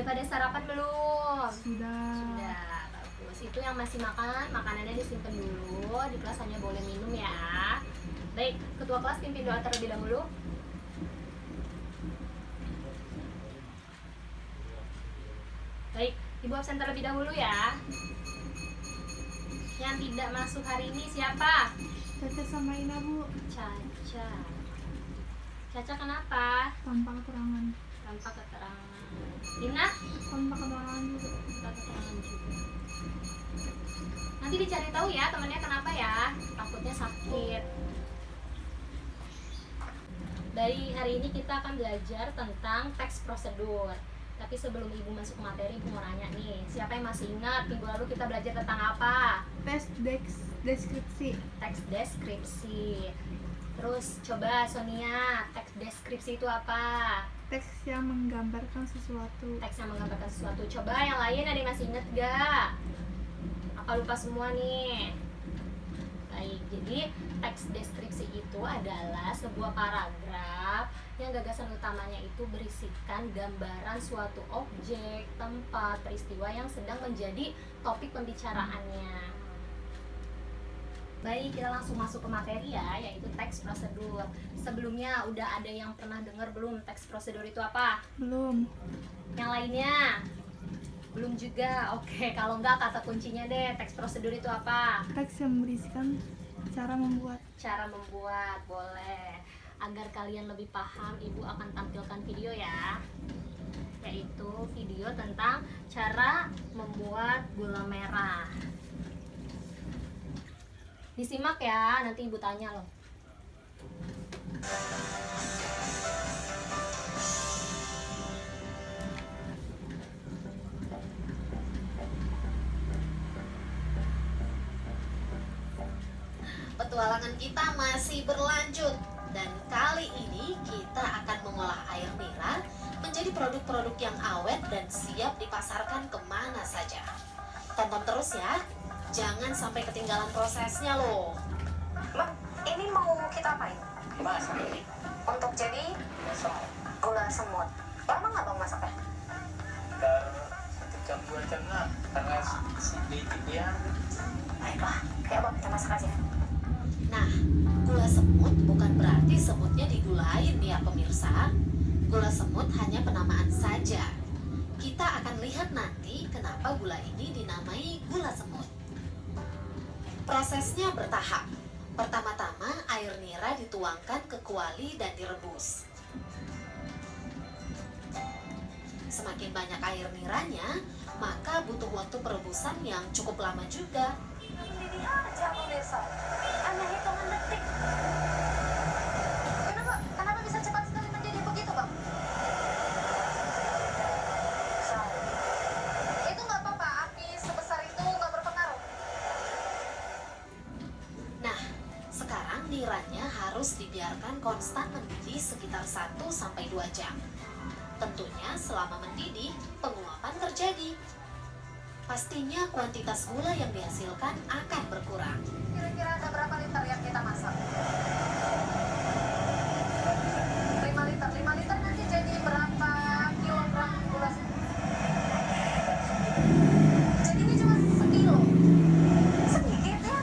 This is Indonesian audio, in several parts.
Udah pada sarapan belum? Sudah. Bagus. Itu yang masih makan, makanannya disimpan dulu. Di kelas hanya boleh minum ya. Baik, ketua kelas pimpin doa terlebih dahulu. Baik, Ibu absen terlebih dahulu ya. Yang tidak masuk hari ini siapa? Caca sama Ina, Bu. Caca. Caca kenapa? Tanpa keterangan. Tanpa keterangan. Ina? Tanpa keterangan juga. Tanpa keterangan juga. Nanti dicari tahu ya temannya kenapa ya. Takutnya sakit. Dari hari ini kita akan belajar tentang teks prosedur. Tapi sebelum Ibu masuk ke materi, Ibu mau nanya nih, siapa yang masih ingat minggu lalu kita belajar tentang apa? Deskripsi. Teks deskripsi. Terus coba Sonia, teks deskripsi itu apa? Teks yang menggambarkan sesuatu. Teks yang menggambarkan sesuatu. Coba yang lain ada yang masih ingat gak? Apa lupa semua nih? Baik, jadi teks deskripsi itu adalah sebuah paragraf yang gagasan utamanya itu berisikan gambaran suatu objek, tempat, peristiwa yang sedang menjadi topik pembicaraannya. Baik, kita langsung masuk ke materi ya, yaitu teks prosedur. Sebelumnya udah ada yang pernah dengar belum teks prosedur itu apa? Belum. Yang lainnya? Belum juga. Oke, kalau enggak kata kuncinya deh, teks prosedur itu apa? Teks yang berisikan cara membuat. Cara membuat, boleh. Agar kalian lebih paham, Ibu akan tampilkan video ya, yaitu video tentang cara membuat gula merah. Disimak ya, nanti Ibu tanya loh. Petualangan kita masih berlanjut dan kali ini kita akan mengolah air nira menjadi produk-produk yang awet dan siap dipasarkan kemana saja. Tonton terus ya, jangan sampai ketinggalan prosesnya loh. Bang, ini mau kita apain? Masak ini Untuk jadi gula semut. Lama nggak bang masaknya? sekitar 1 jam 2 jam lah karena sedikit dia. Baiklah, kayak bang kita masak aja. Nah, gula semut bukan berarti semutnya digulain ya pemirsa. Gula semut hanya penamaan saja. Kita akan lihat nanti kenapa gula ini dinamai gula semut. Prosesnya bertahap. Pertama-tama air nira dituangkan ke kuali dan direbus. Semakin banyak air niranya, maka butuh waktu perebusan yang cukup lama juga. Mendidih aja pemirsa. Hanya hitungan detik. Kenapa bisa cepat sekali menjadi begitu bang? Itu nggak apa-apa, api sebesar itu nggak berpengaruh. Nah, sekarang niranya harus dibiarkan konstan mendidih sekitar 1-2 jam. Tentunya selama mendidih, penguapan terjadi. Pastinya kuantitas gula yang dihasilkan akan berkurang. Kira-kira ada berapa liter yang kita masak? 5 liter. 5 liter nanti jadi berapa kilogram gula semut? Jadinya cuma sekilo. Sedikit ya.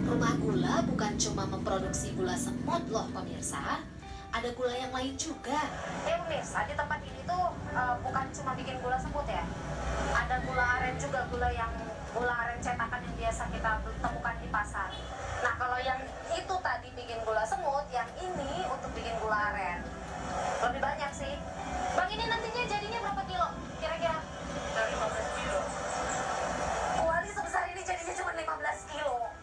Rumah gula bukan cuma memproduksi gula semut loh pemirsa. Ada gula yang lain juga. Pemirsa, di tempat ini tuh bukan cuma bikin gula semut ya. Ada gula aren juga, gula aren cetakan yang biasa kita temukan di pasar. Nah, kalau yang itu tadi bikin gula semut, yang ini untuk bikin gula aren. Lebih banyak sih. Bang, ini nantinya jadinya berapa kilo kira-kira? 15 kilo. Kuali sebesar ini jadinya cuma 15 kilo.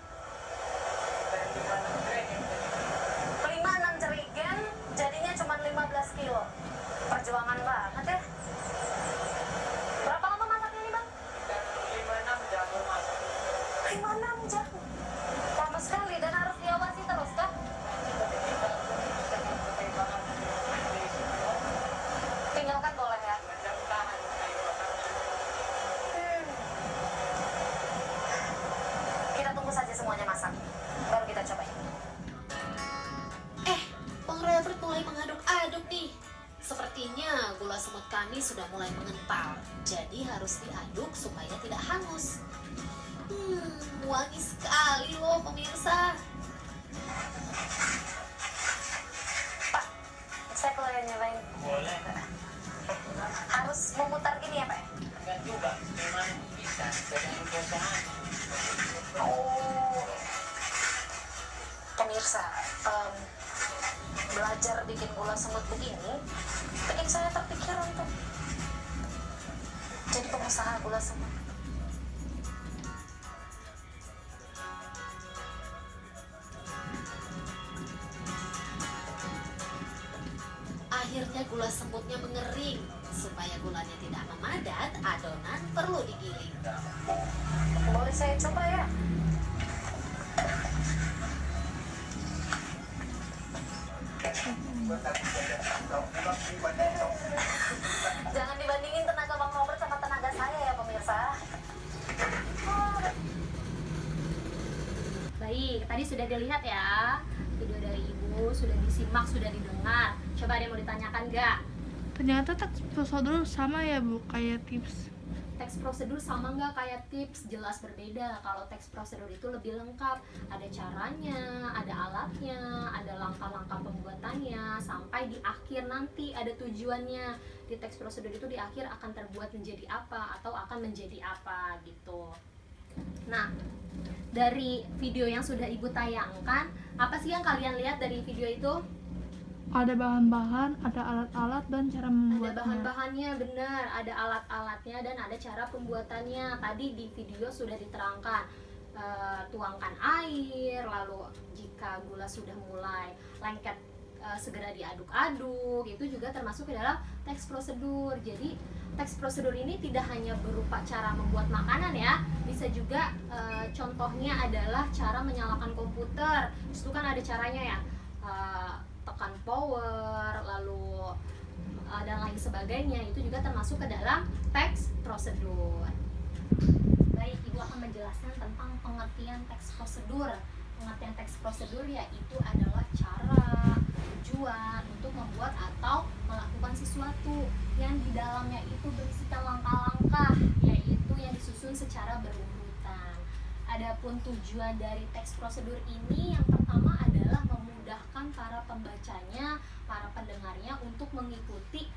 Dan 5 jerigen. 5-6 jerigen jadinya cuma 15 kilo. Perjuangan banget ya. Berapa lama masaknya ini bang? Dan 5-6 jam masak. 5-6 jam. Lama sekali dan harus diawasi terus kah? Tapi kita bisa mempertimbangkan kondisi semua. Tinggalkan boleh ya. Jam tahan kayu bakarnya. Kita tunggu saja semuanya masak. Baru kita cobain. Bang Robert mulai mengaduk-aduk nih. gula semut kami sudah mulai mengental, jadi harus diaduk supaya tidak hangus. Wangi sekali loh pemirsa. Pak, saya boleh nyobain? Boleh. Harus memutar gini ya Pak? Enggak juga, memang bisa. Tergantung usaha. Oh, pemirsa, belajar bikin gula semut begini bikin saya terpikir untuk jadi pengusaha gula semut. Akhirnya gula semutnya mengering. Supaya gulanya tidak memadat, adonan perlu digiling. Boleh saya coba ya? Jangan dibandingin tenaga Bang Robert sama tenaga saya ya pemirsa. Baik, tadi sudah dilihat ya video dari ibu, sudah disimak, sudah didengar. Coba ada yang mau ditanyakan nggak? Ternyata teks prosedur sama ya Bu, kayak tips. Teks prosedur sama nggak kayak tips? Jelas berbeda. Kalau teks prosedur itu lebih lengkap, ada caranya, ada alatnya, ada langkah-langkah pembuatannya, sampai di akhir nanti ada tujuannya. Di teks prosedur itu di akhir akan terbuat menjadi apa atau akan menjadi apa gitu. Nah, dari video yang sudah ibu tayangkan, apa sih yang kalian lihat dari video itu? Ada bahan-bahan, ada alat-alat, dan cara Ada membuatnya. bahan-bahannya, benar, ada alat-alatnya dan ada cara pembuatannya. Tadi di video sudah diterangkan, tuangkan air, lalu jika gula sudah mulai lengket segera diaduk-aduk. Itu juga termasuk ke dalam teks prosedur. Jadi teks prosedur ini tidak hanya berupa cara membuat makanan ya, bisa juga contohnya adalah cara menyalakan komputer. Itu kan ada caranya ya, tekan power, lalu dan lain sebagainya. Itu juga termasuk ke dalam teks prosedur. Baik, ibu akan menjelaskan tentang pengertian teks prosedur. Pengertian teks prosedur yaitu adalah cara, tujuan untuk membuat atau melakukan sesuatu yang di dalamnya itu berisikan langkah-langkah, yaitu yang disusun secara berurutan. Adapun tujuan dari teks prosedur ini yang pertama adalah memudahkan para pembacanya, para pendengarnya untuk mengikuti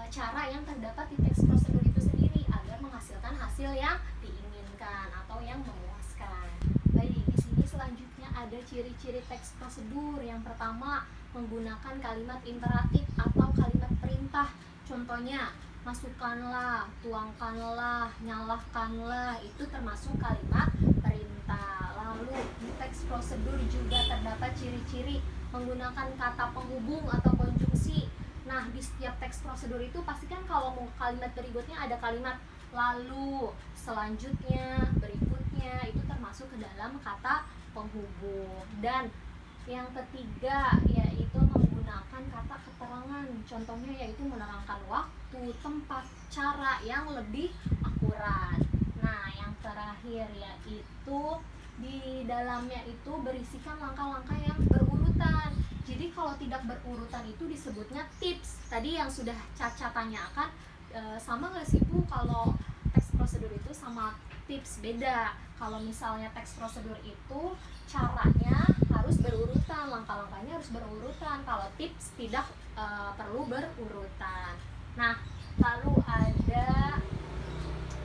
cara yang terdapat di teks prosedur itu sendiri agar menghasilkan hasil yang diinginkan atau yang memuaskan. Baik, di sini selanjutnya ada ciri-ciri teks prosedur. Yang pertama, menggunakan kalimat imperatif atau kalimat perintah. Contohnya, masukkanlah, tuangkanlah, nyalakanlah, itu termasuk kalimat perintah. Lalu di teks prosedur juga terdapat ciri-ciri menggunakan kata penghubung atau konjungsi. Nah, di setiap teks prosedur itu pastikan kalau mau kalimat berikutnya ada kalimat lalu, selanjutnya, berikutnya, itu termasuk ke dalam kata penghubung. Dan yang ketiga yaitu menggunakan kata keterangan. Contohnya yaitu menerangkan waktu, tempat, cara yang lebih akurat. Nah, yang terakhir yaitu di dalamnya itu berisikan langkah-langkah yang berurutan. Jadi kalau tidak berurutan itu disebutnya tips. Tadi yang sudah Caca tanyakan, sama nggak sih Bu kalau teks prosedur itu sama tips? Beda. Kalau misalnya teks prosedur itu caranya harus berurutan, langkah-langkahnya harus berurutan. Kalau tips tidak perlu berurutan. Nah, lalu ada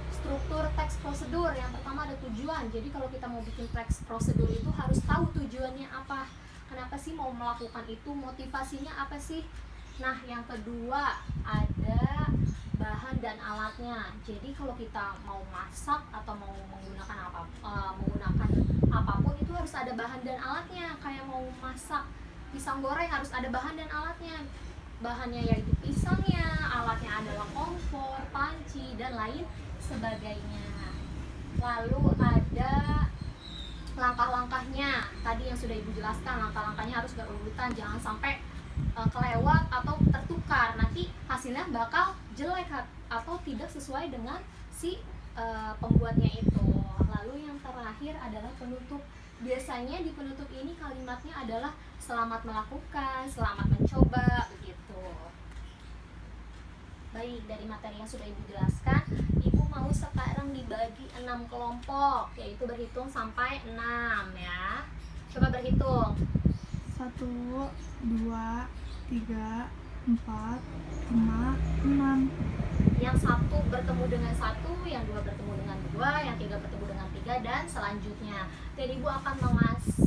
struktur teks prosedur. Yang pertama ada tujuan. Jadi kalau kita mau bikin teks prosedur itu harus tahu tujuannya apa. Kenapa sih mau melakukan itu? Motivasinya apa sih? Nah, yang kedua ada bahan dan alatnya. Jadi kalau kita mau masak atau mau menggunakan menggunakan apapun itu harus ada bahan dan alatnya. Kayak mau masak pisang goreng harus ada bahan dan alatnya. Bahannya yaitu pisangnya, alatnya adalah kompor, panci, dan lain sebagainya. Lalu ada langkah-langkahnya. Tadi yang sudah Ibu jelaskan, langkah-langkahnya harus berurutan, jangan sampai kelewat atau tertukar. Nanti hasilnya bakal jelek atau tidak sesuai dengan si pembuatnya itu. Lalu yang terakhir adalah penutup. Biasanya di penutup ini kalimatnya adalah selamat melakukan, selamat mencoba, begitu. dari materi yang sudah Ibu jelaskan, Ibu mau sekarang dibagi 6 kelompok, yaitu berhitung sampai 6 ya. Coba berhitung. 1, 2, 3, 4, 5, 6. Yang satu bertemu dengan satu, yang dua bertemu dengan dua, yang tiga bertemu dengan tiga, dan selanjutnya. Dan Ibu akan mengasih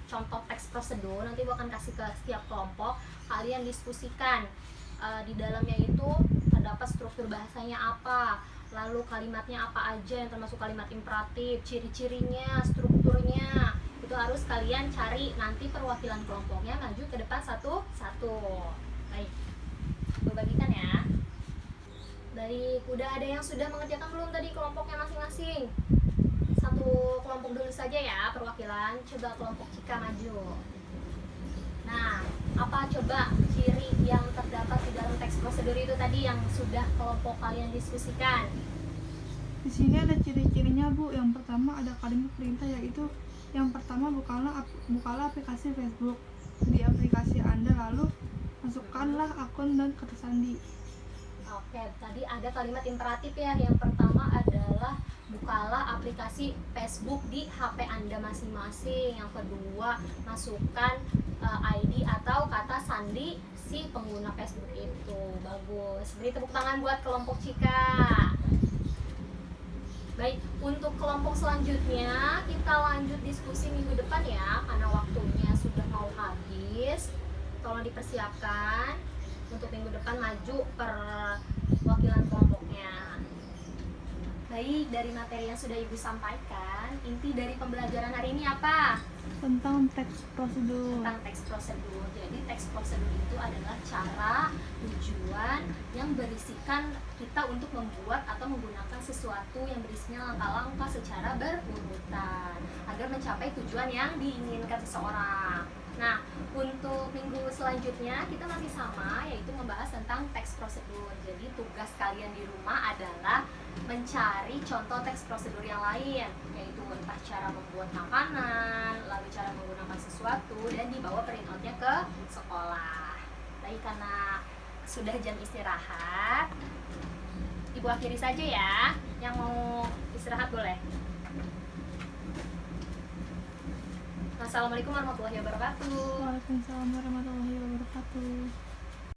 contoh teks prosedur. Nanti Ibu akan kasih ke setiap kelompok. Kalian diskusikan di dalamnya itu terdapat struktur bahasanya apa, lalu kalimatnya apa aja yang termasuk kalimat imperatif, ciri-cirinya, strukturnya. Itu harus kalian cari. Nanti perwakilan kelompoknya maju ke depan satu-satu. Baik, bagikan ya. Baik, udah ada yang sudah mengerjakan belum tadi kelompoknya masing-masing? Satu kelompok dulu saja ya perwakilan. Coba kelompok Cika maju. Nah, apa coba ciri yang terdapat di dalam teks prosedur itu tadi yang sudah kelompok kalian diskusikan? Di sini ada ciri-cirinya, Bu. Yang pertama ada kalimat perintah, yaitu yang pertama bukalah aplikasi Facebook. Di aplikasi Anda, lalu masukkanlah akun dan kata sandi. Oke, tadi ada kalimat imperatif ya. Yang pertama adalah bukalah aplikasi Facebook di HP Anda masing-masing. Yang kedua, masukkan ID atau kata sandi si pengguna Facebook itu. Bagus. Beri tepuk tangan buat kelompok Cika. Baik, untuk kelompok selanjutnya kita lanjut diskusi minggu depan ya, karena waktunya sudah mau habis. Tolong dipersiapkan untuk minggu depan maju perwakilan kelompoknya. Baik, dari materi yang sudah Ibu sampaikan, inti dari pembelajaran hari ini apa? Tentang teks prosedur. Tentang teks prosedur. Jadi teks prosedur itu adalah cara, tujuan yang berisikan kita untuk membuat atau menggunakan sesuatu yang berisinya langkah-langkah secara berurutan agar mencapai tujuan yang diinginkan seseorang. Nah, untuk minggu selanjutnya kita masih sama, yaitu membahas tentang teks prosedur. Jadi tugas kalian di rumah adalah mencari contoh teks prosedur yang lain, yaitu entah cara membuat makanan, lalu cara menggunakan sesuatu, dan dibawa printout-nya ke sekolah. Baik, karena sudah jam istirahat, Ibu akhiri saja ya. Yang mau istirahat boleh. Assalamualaikum warahmatullahi wabarakatuh. Waalaikumsalam warahmatullahi wabarakatuh.